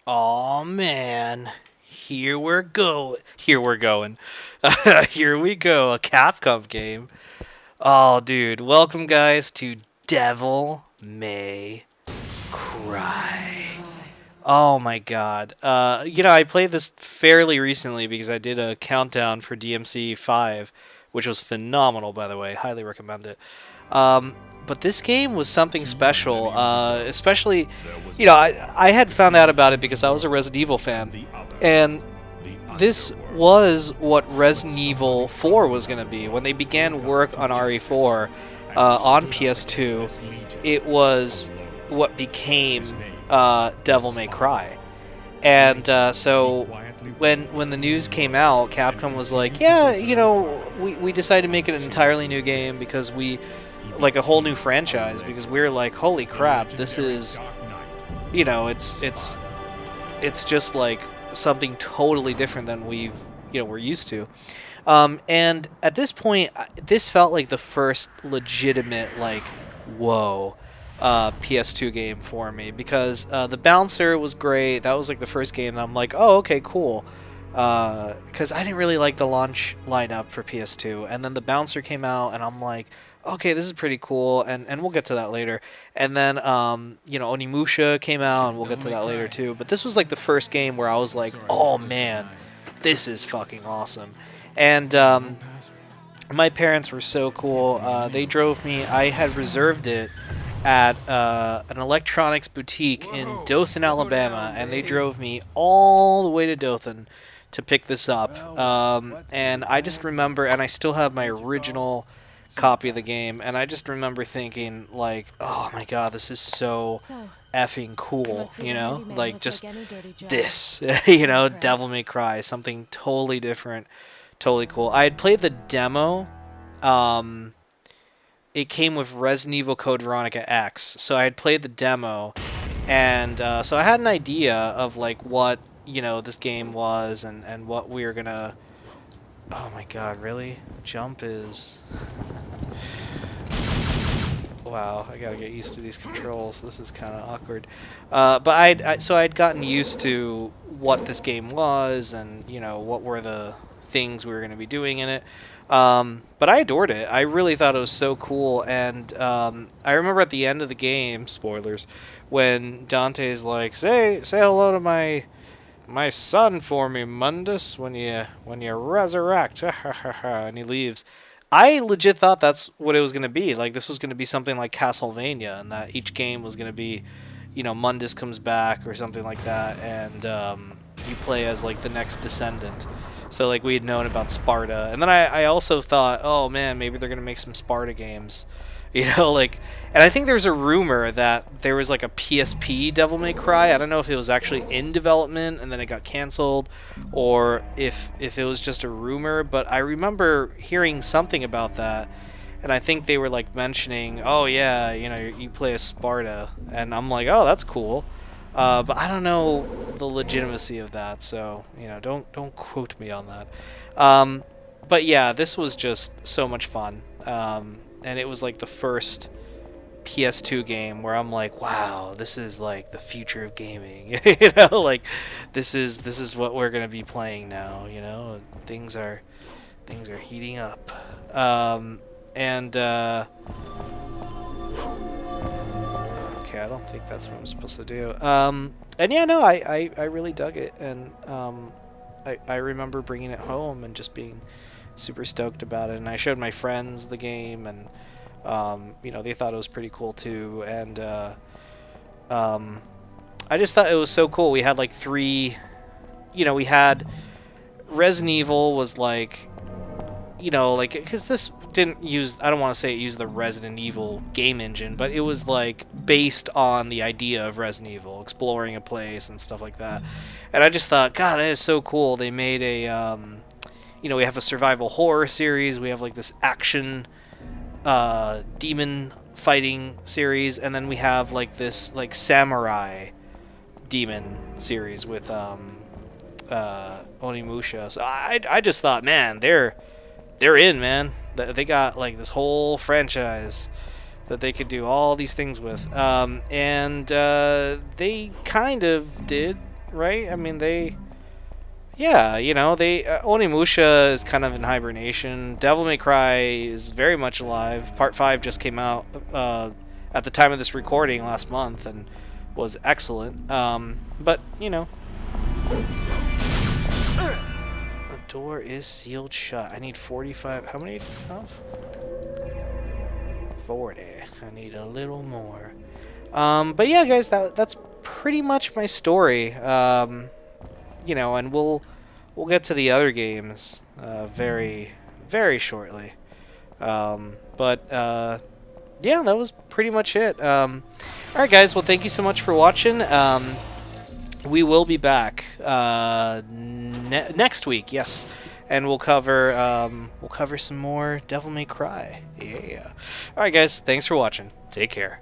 Oh man, here we're go. Here we're going. Here we go. A Capcom game. Oh, dude, welcome guys to Devil May Cry. Oh my God. I played this fairly recently because I did a countdown for DMC 5, which was phenomenal, by the way. Highly recommend it. Um, but this game was something special, especially, I had found out about it because I was a Resident Evil fan, and this was what Resident Evil 4 was going to be. When they began work on RE4 on PS2, it was what became Devil May Cry. And so when the news came out, Capcom was like, yeah, we decided to make it an entirely new game because we like a whole new franchise because we're like, holy crap, this is, it's just like something totally different than we're used to. And at this point, this felt like the first legitimate, like, whoa, PS2 game for me because the Bouncer was great. That was like the first game that I'm like, oh, okay, cool. Because I didn't really like the launch lineup for PS2, and then the Bouncer came out, and I'm like, okay, this is pretty cool, and we'll get to that later. And then Onimusha came out, and we'll get to that later too. But this was like the first game where I was like, oh man, this is fucking awesome. And my parents were so cool. They drove me. I had reserved it at an electronics boutique in Dothan, Alabama, and they drove me all the way to Dothan to pick this up. And I just remember, and I still have my original copy of the game, and I just remember thinking, like, oh my god, this is so effing cool, like just this, Devil May Cry, something totally different, totally cool. I had played the demo. It came with Resident Evil Code Veronica X, so I had played the demo, and so I had an idea of like what this game was and what we were gonna. Oh my god, really? Jump is. Wow, I gotta get used to these controls. This is kind of awkward. But I'd gotten used to what this game was, and what were the things we were gonna be doing in it. But I adored it. I really thought it was so cool, and I remember at the end of the game, spoilers, when Dante's like, say hello to my son for me, Mundus, when you resurrect, and he leaves. I legit thought that's what it was gonna be. Like this was gonna be something like Castlevania, and that each game was gonna be, Mundus comes back or something like that, and you play as like the next descendant. So like we had known about Sparta, and then I also thought, oh man, maybe they're gonna make some Sparta games, like. And I think there's a rumor that there was like a PSP Devil May Cry. I don't know if it was actually in development and then it got canceled, or if it was just a rumor. But I remember hearing something about that, and I think they were like mentioning, oh yeah, you play as Sparta, and I'm like, oh, that's cool. But I don't know the legitimacy of that, so don't quote me on that. But yeah, this was just so much fun, and it was like the first PS2 game where I'm like, wow, this is like the future of gaming. Like this is what we're gonna be playing now. Things are heating up, and. Okay, I don't think that's what I'm supposed to do. And yeah, no, I really dug it, and I remember bringing it home and just being super stoked about it. And I showed my friends the game, and they thought it was pretty cool too. And I just thought it was so cool. We had like three, we had Resident Evil was like, because this didn't use, I don't want to say it used the Resident Evil game engine, but it was like based on the idea of Resident Evil, exploring a place and stuff like that. And I just thought, god, that is so cool. They made a we have a survival horror series, we have like this action demon fighting series, and then we have like this like samurai demon series with Onimusha. So I just thought, man, they're in, man. They got like this whole franchise that they could do all these things with, and they kind of did right? I mean, yeah, you know, Onimusha is kind of in hibernation. Devil May Cry is very much alive. Part 5 just came out at the time of this recording last month and was excellent. But, you know, the door is sealed shut. I need 45. How many of? 40. I need a little more. But yeah, guys, that's pretty much my story. You know, and we'll get to the other games very, very shortly. But yeah, that was pretty much it. All right, guys. Well, thank you so much for watching. We will be back next week. Yes. And we'll cover some more Devil May Cry. Yeah. All right, guys. Thanks for watching. Take care.